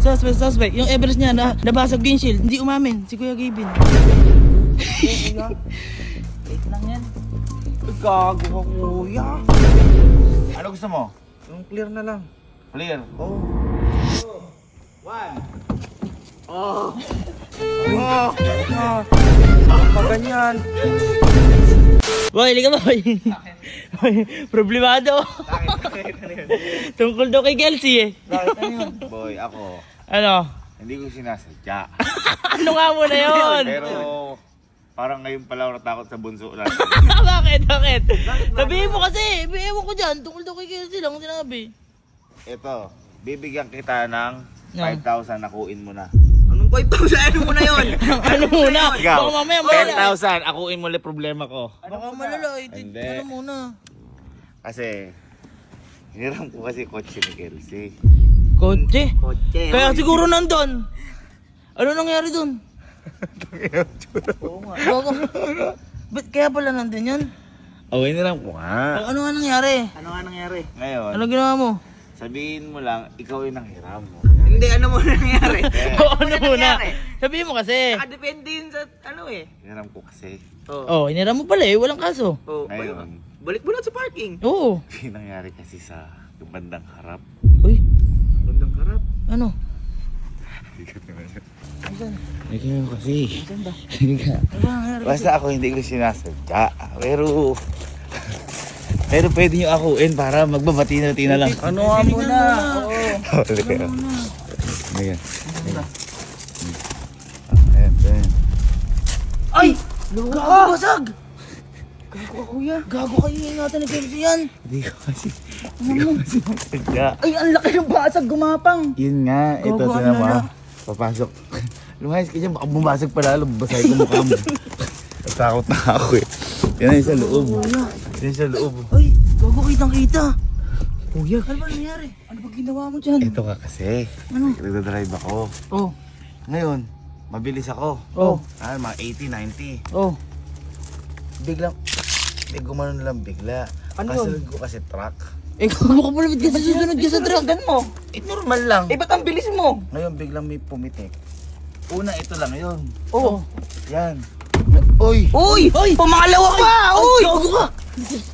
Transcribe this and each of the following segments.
Suspect. Yung Everest niya, nabasag windshield. Hindi umamin, si Kuya Gavin. Kuya. Wait lang yan. Gago ka, kuya. Ano gusto mo? Yung clear na lang. Clear. Oh. One. Oh. Maganyan. Boy, liga boy. Boy, problemado. Tungkol daw kay Kelsey eh. Bakit ano yun? Boy, ako. Ano? Hindi ko sinasadya. Ano nga muna yun? Pero parang ngayon pala ako natakot sa bunso natin. Bakit? Sabihin mo kasi, ewan ko dyan. Tungkol daw kay Kelsey lang sinabi. Ito, bibigyan kita ng 5,000 nakuin mo na. Anong 5,000? Ano mo na yun? Ano muna? Ikaw, Baka mamaya malala. 10,000, akuin mo ulit problema ko. Baka malala. Hindi. Ano muna? Kasi, hiniram ko kasi kotse ni Kelsey. Kotse? Kotse. Kaya siguro nandun. Ano nangyari dun? Oo nga. Ba't kaya pala nandun yun? Oh, hiniram ko nga. Ano nga nangyari? Ano nga nangyari? Ngayon, Ano ginawa mo? sabihin mo lang, ikaw yung nanghiram mo. Hindi, ano mo nangyari? Ano muna? Sabihin mo kasi. Nakadepende yun sa ano eh. Hiniram ko kasi. Oh, hinira mo pala eh. Walang kaso. Oh, Ngayon, balik mo lang sa parking. Oo. yung nangyari kasi sa yung bandang harap. Uy, Bandang karap. ano? Ikaw kasi. Saan ba? Hindi Ano ba nangyari? Basta ako hindi ko sinasadya. Pero pwede nyo akuin para magbabati-bati na lang. Ano nga muna? Oo. Ayan. Ayan. Ay! Gago basag! Gago ka, kuya. Gago kayo ingatan ni Kelsey yan. Hindi ko kasi sinasadya. Ay, ang laki ng basag, gumapang. Yun nga, ito Gago, tinan mo. ano na? Papasok. Lumayas ka dyan, baka bumasag pa lalo, basahin ko mukha mo. Natakot na ako eh. Yan yung sa loob. Yan yung sa loob. Ay, gago kitang-kita. Kuya. Ano ba nangyari? Ano ba ginawa mo dyan? Ito ka kasi. Ano? Nagdadrive ako. Oh, Ngayon, mabilis ako. oh, Mga 80, 90. oh. Biglang, may gumano na lang bigla. Ano Kasunod ko kasi truck. Eh, gago ka pala, ba't kasi susunod ka sa truck? Gan mo. Normal lang. Eh, ba't ang bilis mo? Ngayon, biglang may pumitik. Una, ito lang yun. Oh. Yan. Uy! Uy! Pumangalawa pa! Uy! Gago ka!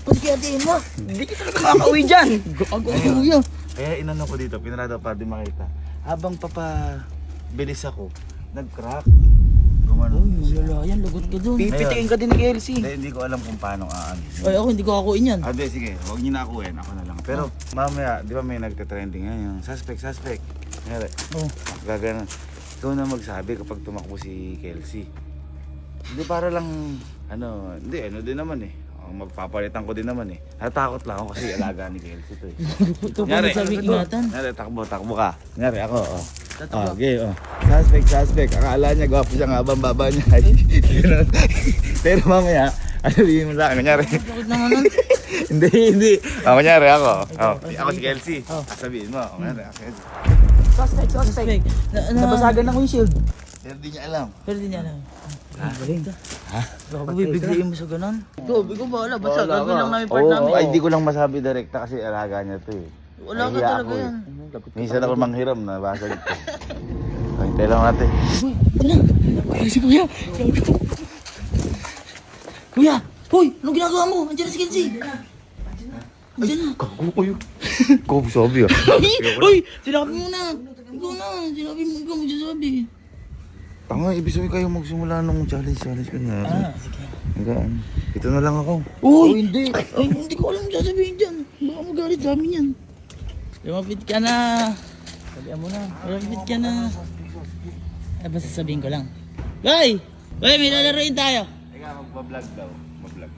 Pati kaya tiin mo? Hindi ka talaga makakauwi dyan. Gago ka, kuya. Kaya inano ko dito, pinarado para di makita. Habang bilis ako, nag-crack. Gumano na siya. Malala yan, lagot ka dun. Pipitikin ka din ni Kelsey. Hindi ko alam kung paano aan. Ay, ako hindi ko akuin yan. Hindi, sige, huwag niyo na akuin, ako na lang. Pero mamaya, di ba may nagte-trending ngayon, yung suspect. Ngayon, Oh. gagana. Ikaw na magsabi kapag tumakbo si Kelsey. Hindi para lang, hindi, din naman eh. Magpapalitan ko din naman eh. Natakot lang ako kasi alaga ni Kelsey to eh. Ito pa nagsabing ingatan. Nyari, takbo ka. Nyari, ako, okay, Suspect. Akala niya, gwapo siya nga habang baba niya. Pero mamaya, sabihin mo sa akin, kunyari. Bakit naman nun? Hindi. Kunyari, ako. Ako si Kelsey. Sabihin mo, kunyari, ako. Suspect. Nabasagan ng windshield. Pero di niya alam. Pero di niya alam. Ha? Gago, bibiglayin mo sa ganun. Ikaw bahala. Basta gagawin lang namin part namin. Ay, di ko lang masabi direkta kasi alaga niya to eh. Wala ka Nahiya talaga ako eh. yan. Minsan ako manghiram na basag ito. Hintay lang natin. Kuya, si Kuya. Kuya! Hoy! Anong ginagawa mo? Andiyan na si Kelsey. Andiyan na. Kago ko yun. Kago sabi ah. Hoy! Sinabi mo na. Ikaw na. Sinabi mo. Ikaw magsasabi. Tanga, ibig sabihin kayo magsimula nung challenge ka na. Sige. Hanggang, ito na lang ako. Uy! Hindi. Ay, hindi ko alam sasabihin dyan. Baka magalit sa amin yan. Lumapit ka na. Sabihan mo na. Lumapit ka na. Ay, basta sabihin ko lang. Bay! Bay, may lalaroin tayo. Teka, magpa-vlog daw. Mag-vlog.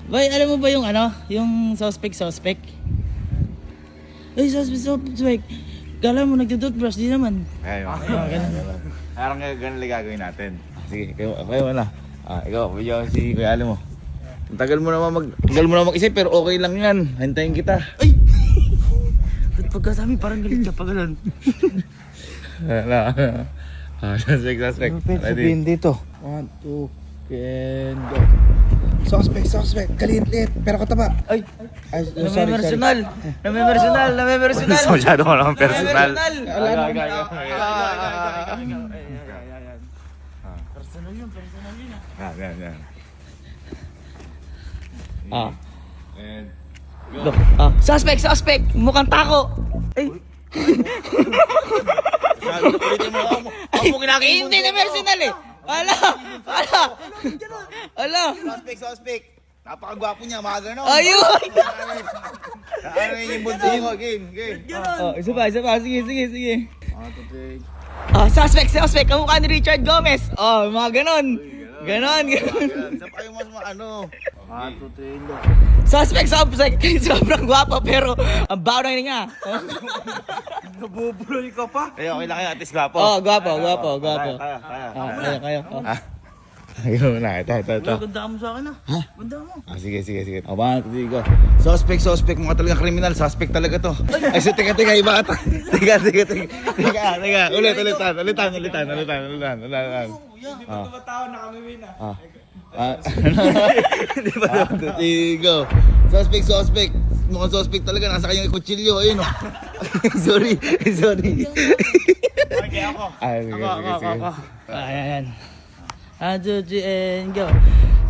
Bay, alam mo ba yung yung suspect? Ay, suspect. Kala mo nagtututbrush, di naman. Ayun. Ganun. Parang ganun lang gagawin natin. Sige, kayo na. Ikaw, video si Kuya Ali mo. Tagal mo naman mag-isip pero okay lang yan. Hintayin kita. Ay! Ba't pagkasabi parang galit ka pa ganun? Suspect. Sabihin dito. 1, 2, and go. Suspect. Kalit-lit. Pero kataba. Ay, Sorry. Namimersonal. Masyado ko naman personal. Personal yun Yan. Ah. And Suspect! Mukhang tako! Ay! ulitin mo ako. Ako mo kinakita. Hindi na personal eh! Ala! Suspect. Napakagwapo niya, mga ganon. Ayun! Ano yung bunso ko? Game. Oh, isa pa. Sige. 1, 2, 3. Suspect! Kamukha ni Richard Gomez! Oh, mga ganon! Ganon! Isa pa yung mas ano. 1, 2, 3. Suspect! Sobrang gwapo pero ang bawo na nga. Nabubuloy ka pa. Eh, okay lang kayo, at least gwapo. Oh, gwapo. Kaya. Kayo. Ayun na, ito. Ganda mo sa akin Ganda mo. Sige. O, 1, 2, 3, go. Suspect. Mukha talaga kriminal. Suspect talaga to. Ay, so, teka, iba ka. Teka. Ulitan. Hindi ba tumatao na kami win ah? Hindi pa naman. Go. Suspect. Mukhang suspect talaga. Nasa kanyang kutsilyo. Ayun, oh. Sorry. Okay, ako. Sige. Ayan. 1, 2, 3, and go.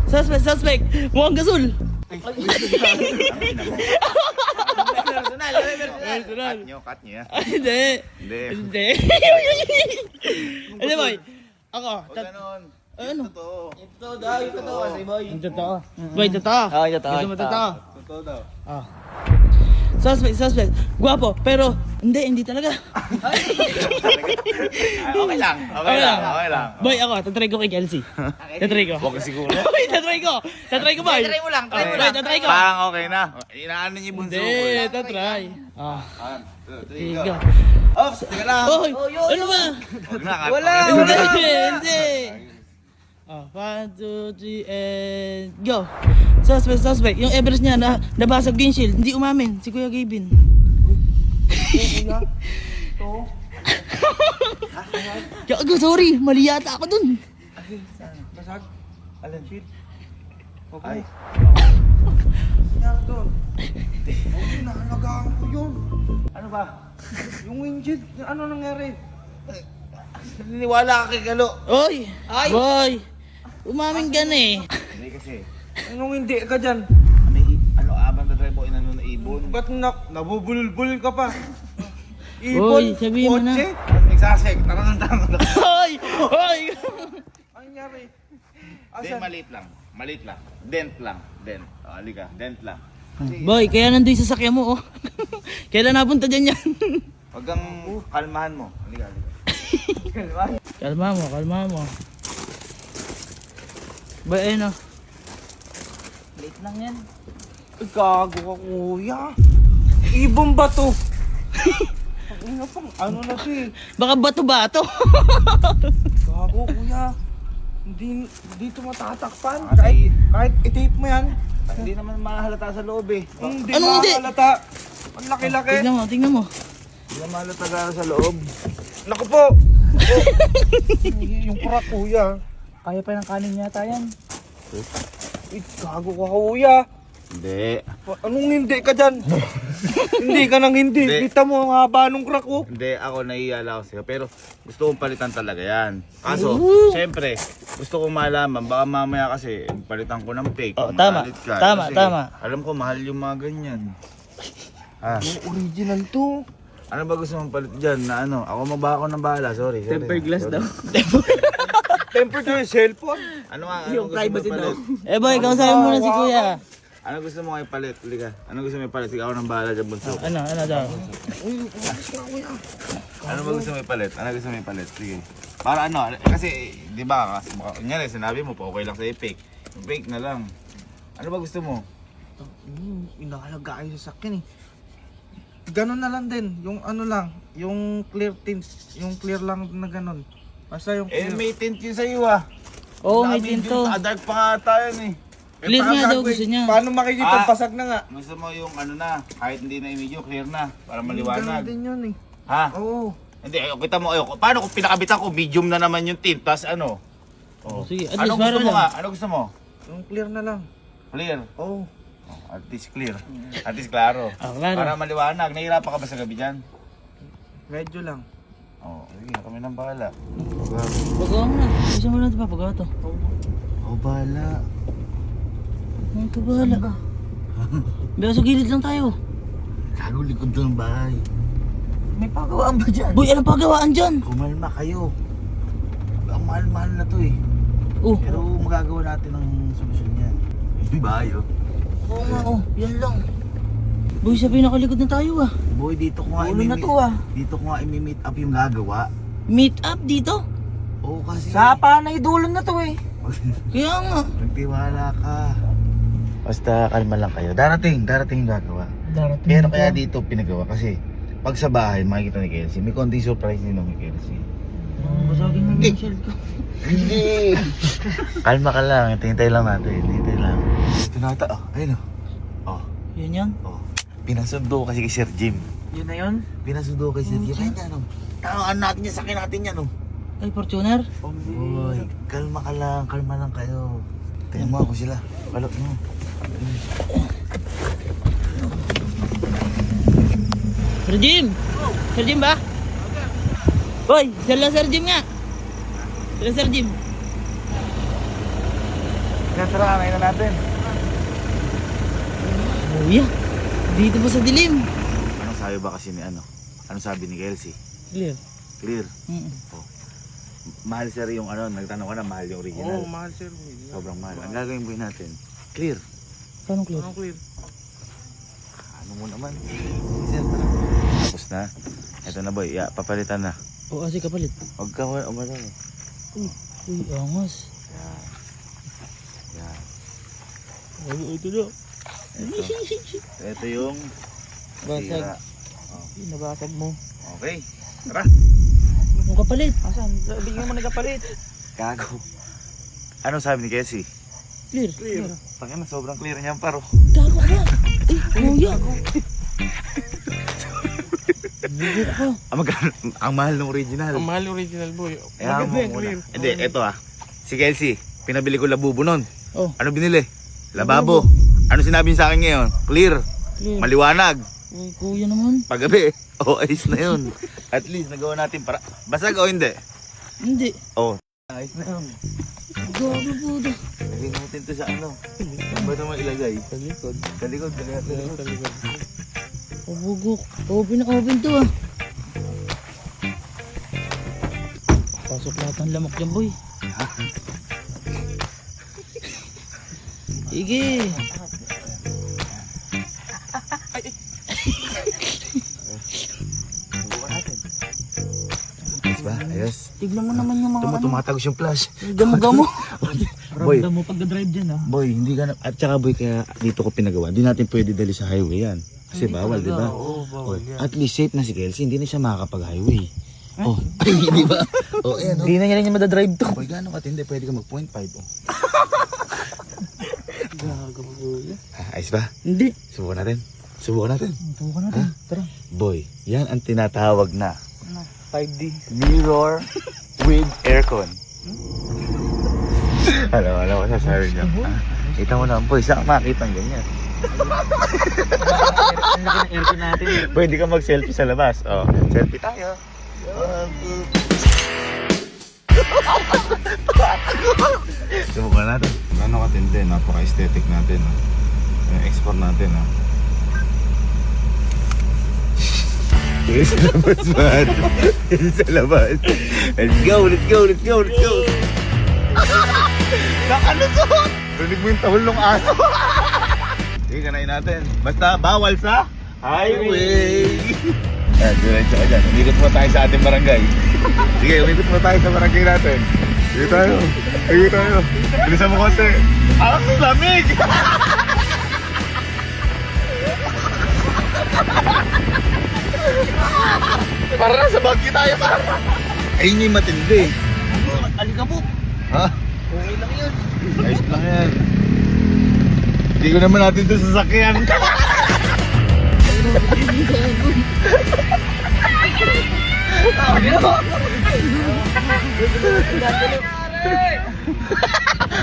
Suspect. Mukhang gasol. Personal. Cut nyo, ya. Hindi. Hindi. Ano boy? Ako. Huwag ganon. Ano? Totoo. Ito daw, kasi boy. Ang totoo. Boy, totoo. Totoo. Gusto mo totoo? Totoo daw. Suspect. Guwapo, pero hindi talaga. Okay lang. Boy, ako, tatry ko kay Kelsey. Tatry ko. Huwag ka siguro. Boy, tatry ko, boy. Try mo lang. Boy, tatry ko. Parang okay na. Inaano niyo yung bunso ko. Hindi, tatry. 1, 2, 3, Go. go. Ops, teka lang. Boy, ano ba? Huwag na. Wala. Hindi. 1, 2, 3, and go. Suspect. Yung Everest niya, nabasag windshield. Hindi umamin. Si Kuya Gavin. Gago, sorry. Mali yata ako dun. Basag. Alan shit. Ay. Nangyari doon. Okay, nakalagaan ko yun. Ano ba? Yung windshield, ano nangyari? Naniniwala ka kay Galo. Oy! Boy! Umamin ka na eh. Hindi kasi. Anong hindi ka dyan? May abang na drive mo inano na ibon. Ba't nabubulbul ka pa? Oy, sabihin mo na. kotse? Nagsasek. Tarang. Hoy! Ano nangyari? Hindi, maliit lang. Dent lang. Halika, dent lang. Boy, kaya nandun yung sasakyan mo oh. Kailan napunta dyan yan? Huwag kang kalmahan mo. Halika. Kalma mo. Boy, ayun oh. Late lang yan. Ay, gago ka kuya. Ibon ba to? Ano na siya eh. Baka bato-bato. Gago kuya. Hindi ito matatakpan. Okay. Kahit i-tape mo yan. Hindi naman mahalata sa loob eh. Hindi Anong hindi? makakalata. Ang laki-laki. Tingnan mo. Hindi naman mahalata sa loob. Naku po. Yung kurak kuya. Kaya pa ng kanin yata yan. Ay, gago ka kuya. Hindi. Anong hindi ka dyan? Hindi ka nang hindi. Hindi. Kita mo ang haba nung crack ko. Hindi, ako naiiyala ko sa'yo. Pero gusto kong palitan talaga yan. Kaso, syempre, gusto kong malaman. Baka mamaya kasi, palitan ko ng fake. Oh, tama. Magalit ka. Tama, Kasi tama. Alam ko, mahal yung mga ganyan. Original to. Ano ba gusto mong palit dyan na ano? Ako ako ng bahala, sorry. Tempered glass daw. Tempered ko yung cellphone. Ano nga? Yung privacy daw. Eh boy, kausapin mo na si Kuya. Ano gusto mo kayo palit? Liga. Ano gusto mo ipalit? Sige, ako ng bahala dyan, bunso. Ano daw? Ano ba gusto mo ipalit? Ano gusto mo ipalit? Sige. Para ano? Kasi, di ba, kunyari, sinabi mo pa okay lang sa fake. Yung fake na lang. Ano ba gusto mo? Inahalagaan yung sakin eh. Ganon na lang din. Yung ano lang. Yung clear tint. Yung clear lang na ganon. Basta yung Eh, clear. may tint yun sa'yo ah. Oo, may tinto. Dark pa nga tayo eh. Clear paano nga daw gagawin? gusto niya. Paano makikita? Ah. Pasag na nga. Gusto mo yung ano na, kahit hindi na image clear na. Para Ganon maliwanag. din yun eh. Ha? Oo. Hindi, kita mo, paano kung pinakabitan ko, medium na naman yung tint, tas ano? Oh. Sige, at Ano least para gusto mo lang. nga? Ano gusto mo? Yung clear na lang. Clear. Oh, At least clear. At least klaro. Klaro. Para maliwanag. Nahihirapan ka ba sa gabi dyan? medyo lang. Oo, sige, kami nang bahala. Pagawa mo na. Isa mo lang ito pa, pagawa to. Oh, bahala. Ano ito bahala? Baya sa gilid lang tayo. Gago, likod ng bahay. May pagawaan ba dyan? Boy, anong pagawaan dyan? Kumalma kayo. Ang mahal-mahal na to eh. Oh, Pero magagawa natin ng solusyon yan. Yung bahay oh. oo nga oh, yan lang. Boy, sa pinakalikod na tayo ah. Boy, dito ko nga Ulo na to ah. Dito ko nga imi-meet up yung gagawa. Meet up dito? Oo kasi. Sa panay dulo na to eh. Kaya nga. Nagtiwala ka. Basta kalma lang kayo. Darating yung gagawa. Darating Pero kaya dito pinagawa kasi pag sa bahay makikita ni Kelsey, may konting surprise din ng Kelsey. Basagin mo yung shield ko. Hindi! Kalma ka lang, hintay lang natin. Hintay lang. Ito na ata, oh. Ayun oh. Yan yan. Oh. Pinasundo kasi kay Sir Jim. Yun na yun? Pinasundo kay Sir Jim. Ayun yan oh. Tangan natin yan, sakin natin yan oh. Ay, Fortuner. Boy, kalma ka lang, kalma lang kayo. Tingnan mo ako sila. Kalok mo. Sir Jim! Sir Jim ba? Boy, sila Sir Jim nga. Sila Sir Jim. Tara, kain na natin. Kuya, dito pa sa dilim. Anong sabi ba kasi ni ano? Anong sabi ni Kelsey? Clear. Clear. Mm. Mahal sir yung ano, nagtanong ka na mahal yung original. Oh, mahal sir. Sobrang mahal. Ang gagawin po natin, clear. Paano clear? Anong clear? Ano mo naman? Sir, tara. Tapos na. Ito na boy, papalitan na. O, asi kapalit. Huwag ka, umano. Uy, angas. Yan. Yan. Ay, ito na. Ito yung Basag. nasira. Nabasag mo. Okay. Tara. Yung kapalit. Asan? Bigyan mo nagkapalit. Gago. Anong sabi ni Kelsey? Clear. Clear. Tangina, sobrang clear niyan paro. Gago ka. Eh, kuya. Hindi ka. Ang mahal ng original. Ang mahal original boy. Kaya mo muna. Hindi, eto Si Kelsey, pinabili ko labubo nun. Oh. Ano binili? Lababo. Ano sinabi niya sa akin ngayon? Clear. Clear. Maliwanag. Uy, kuya naman. Paggabi. Ayos na yun. At least nagawa natin para... Basag o hindi? Hindi. Ayos na yun. Gago po ito. Lagay natin to sa ano. Saan ba naman ilagay? Sa likod. Sa likod. Sa likod. Pabugok. Open to ah. Pasok lahat ng lamok dyan, boy. Sige. Subukan natin. Ayos ba? Ayos. Tignan mo naman yung mga Tumatagos yung flash. Gamo-gamo. Boy. Ramdam mo pagdadrive dyan ah. Boy, hindi ka na... At saka boy, kaya dito ko pinagawa. Hindi natin pwede dali sa highway yan. Kasi bawal, di ba? Oo, bawal yan. At least safe na si Kelsey. Hindi na siya makakapag-highway. Oh, di ba? Oh, ayan. Hindi na niya rin madadrive to. Boy, gano'ng katindi? Pwede ka mag 0.5 oh. Gago kuya. Ayos ba? Hindi. Subukan natin. Subukan natin. Subukan natin. Tara. Boy, yan ang tinatawag na 5D. mirror with aircon. Alam ko sasabi niya. Kita mo na, boy, saan makita ng ganyan? Ang laki ng aircon natin. Pwede ka mag-selfie sa labas. Oh, selfie tayo. Subukan natin. Ano katindi, napaka-aesthetic natin. Yung export natin. Dito sa labas, man. Dito sa labas. Let's go, let's go, let's go, let's go. Nakalusot! Rinig mo yung tahol ng aso. Sige, kanain natin. Basta bawal sa highway. Yan, diretso ka dyan. Umikot mo tayo sa ating barangay. Sige, umikot mo tayo sa barangay natin. Sige tayo. Sige tayo. Bilisan mo konti. Ang lamig! Para nasa bagyo tayo, para. Ayun yung matindi. Alikabok. Ha? Okay lang yun. Ayos lang yan. Hindi ko naman natin ito sasakyan.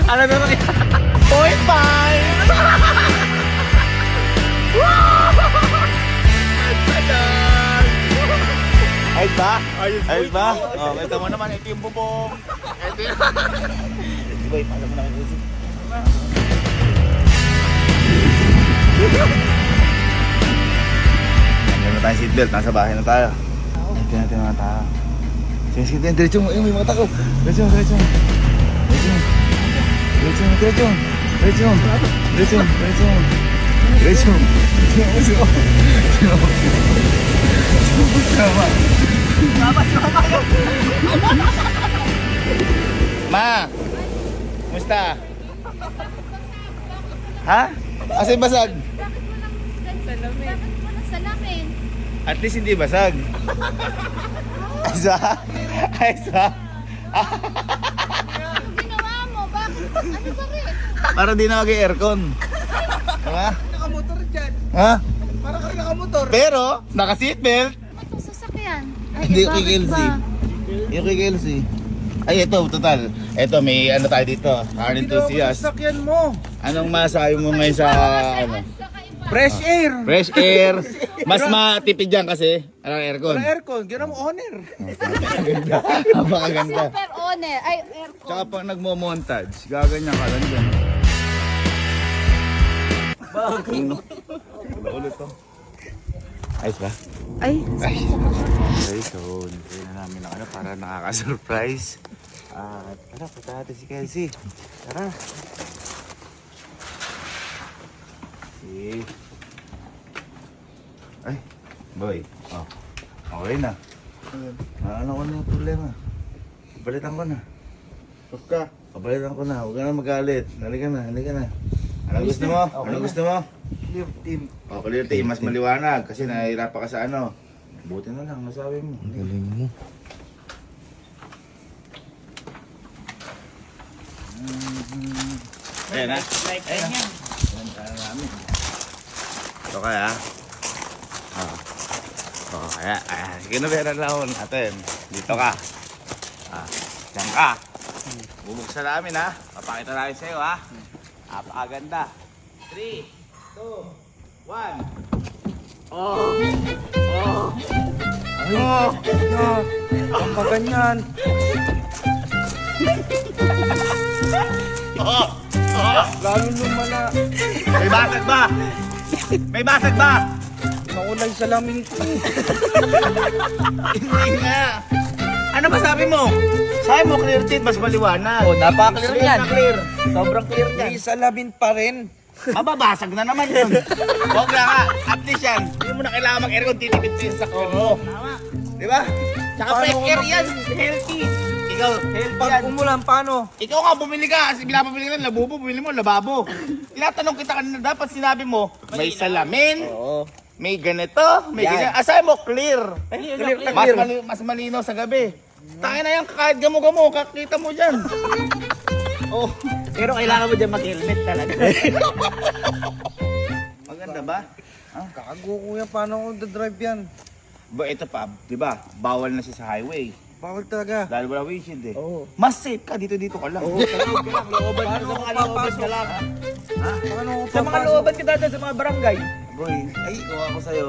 Ano na Ayos ba? Ayos ba? Oh, ito mo naman, ito yung bubong. Ito yung... Diba, ipala mo na kayo kasi. Nandiyan na tayong seatbelt, nasa bahay na tayo. Ito natin mga tao. Sige, sige, diretso mo, may mga tao. Diretso mo, diretso mo. Diretso mo. Diretso mo, diretso mo. Diretso mo. Diretso mo, diretso mo. Diretso mo. Diretso mo. Ma! Kumusta? Ha? Asa yung basag? Bakit mo nagsalamin? At least hindi basag. Ayos ba? Ayos ba? Ano ginawa mo? Bakit? Ano ba rin? Para di na mag-aircon. Diba? Nakamotor dyan. Ha? Para ka nakamotor. Pero, naka-seatbelt. Ano itong sasakyan? Ay, Hindi, bakit kay Kelsey. ba? Yung kay Kelsey. Ay, ito, total. Ito, may ano tayo dito. Car enthusiast. Sasakyan mo. Anong masabi mo ngayon sa ano? Fresh air. Fresh air. Mas matipid yan kasi. Anong aircon? Wala aircon. Gano'n mo honor. Napakaganda. Super owner. Ay, aircon. Tsaka pag nagmo-montage, gaganyan ka lang dyan. Bakit? Ulit to. Ayos ba? Ay, Ay. Okay, so nilagay na namin ang ano para nakaka-surprise. At tara, punta natin si Kelsey. Tara. Si... Ay, boy. Oh, okay na. Ano ko na yung problema? Pabalitan ko na. Stop ka. Pabalitan ko na. Huwag ka na magalit. Halika na, halika na. Ano gusto mo? Ano gusto mo? Clear team. O, clear team, mas maliwanag kasi nahihirapan ka sa ano. Buti na lang, nasabi mo. Galing mo. Ayan na. Ayan na. Ayan tayo namin. Ito kaya. O, kaya. Sige na pera lang natin. Dito ka. Diyan ka. Bubuksan namin ha. Papakita namin sa'yo ha. Napakaganda. 3, 2, 1. Oh! Oh! Oh, ang maganyan. Oh! Oh! Lalo lumala. May basag ba? May basag ba? Naulay sa lamin. Hindi nga. Ano ba sabi mo? Sabi mo clear tint, mas maliwanag. Oh, napaka-clear yan. Clear. Sobrang clear yan. May salamin pa rin. Mababasag na naman yun. Huwag na nga. At least yan. Hindi mo na kailangan mag-aircon, titipid sa sakyan mo. Di ba? Tsaka Paano fresh kung air yan. Healthy. Ikaw, healthy yan. Pag umulan, paano? Ikaw nga bumili ka. Kasi pinapabili ka ng labubo, bumili mo lababo. Tinatanong kita kanina, dapat sinabi mo, may salamin, Oo. may ganito, may Yan. ganyan. Asay mo, clear. Clear na Mas, clear. mas malinaw sa gabi. Tayo na yan, kahit gamo-gamo, kakita mo dyan. Oh, Pero kailangan mo dyan mag-helmet talaga. maganda ba? Kago kuya, paano ko drive yan? Ba, ito pa, di ba? Bawal na siya sa highway. Bawal talaga. Dahil wala windshield eh. Oo. Mas safe ka, dito ka lang. Looban ka sa mga looban ka lang. Paano ko Sa mga looban ka dito sa mga barangay. Boy, ay, ikaw ako sa'yo.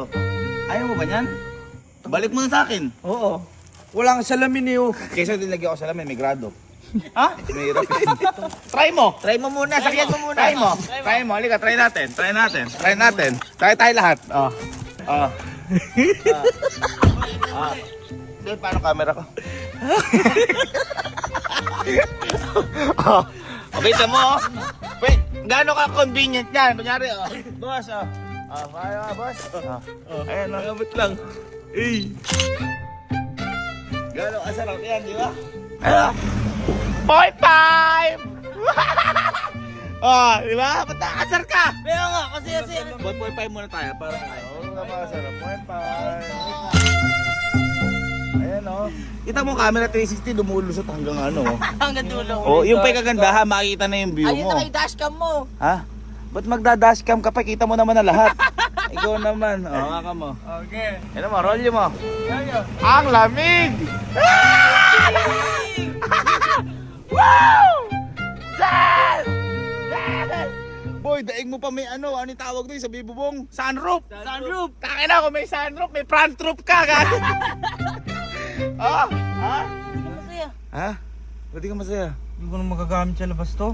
Ayaw mo ba yan? Balik mo na sa akin. Oo. Walang salamin eh oh. Kaysa dinlagyan ko sa lamin, may grado. Ha? Mahirap yun. Try mo. Try mo muna, sakyan mo muna. Try mo. Try mo. Halika, try natin. Try natin. Try natin. Try tayo lahat. Oh. Oh. Sige, paano camera ko? Oh. Okay, tama mo. Oh. Wait, gaano ka convenient yan? Kunyari, oh. Boss, oh. Oh, paano ka, boss? Oh. Ayan, oh. Gamit lang. Eh. Gaano ka sarap yan, di ba? Ano? Boy time! Oh, di ba? Ba't nakasar ka? Kaya nga, kasi Boy 5 muna tayo para oo, napakasarap. Boy 5. Ayan oh. Kita mo camera 360 dumulusot hanggang ano. hanggang dulo. Oh, yung pa'y kagandahan, makikita na yung view Ayun mo. na kay dashcam mo. Ha? Ba't magda-dashcam ka pa? Kita mo naman na lahat. Ikaw naman. Oh, nga ka mo. Okay. Ano mo, roll mo. Yayo. Ang lamig! Wow! Yes! Yes! Uy, daig mo pa may ano yung tawag doon sa bibubong? Sunroof! Sunroof! Takin na, kung may sunroof, may front roof ka, gago! Ah? Ha? Masaya. Ha? Ba't di ka masaya? Hindi ko na magagamit sa labas to.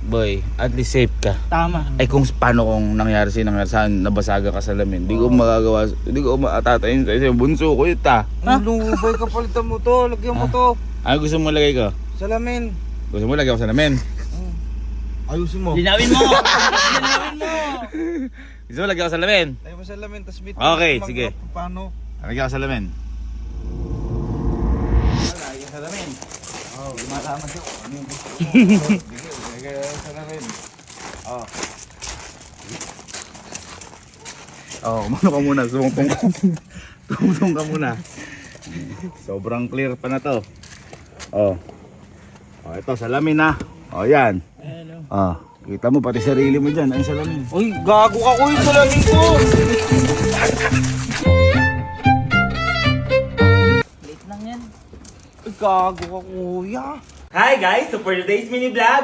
Boy, at least safe ka. Tama. Ay kung paano kung nangyari saan nabasaga ka sa lamin. Hindi ko magagawa, hindi ko maatatayin sa'yo. Bunso ko yun ta. Ano, boy, kapalitan mo to. Lagyan mo to. Ano gusto mo lagay ko? Salamin. Gusto mo lagay ko sa lamin? Ayusin mo. Linawin mo. Linawin mo. Gusto mo lagay ko sa lamin? Lagyan mo salamin, tas bit. Okay, sige. Paano? Lagay ko sa lamin. Lagay ko sa lamin. Oh, lumalaman siya. Ano yung gusto mo? Sige, lagay ko sa lamin. Oh. Oh, umano ka muna. Sumungtong ka. Sumungtong ka muna. Sobrang clear pa na to. Oh. Oh, ito salamin na. Oh, yan. Oh, kita mo pati sarili mo diyan, ay salamin. Uy, gago ka ko yung salamin ko. Late lang yan. Uy, gago ka kuya. Hi guys! So for today's mini vlog,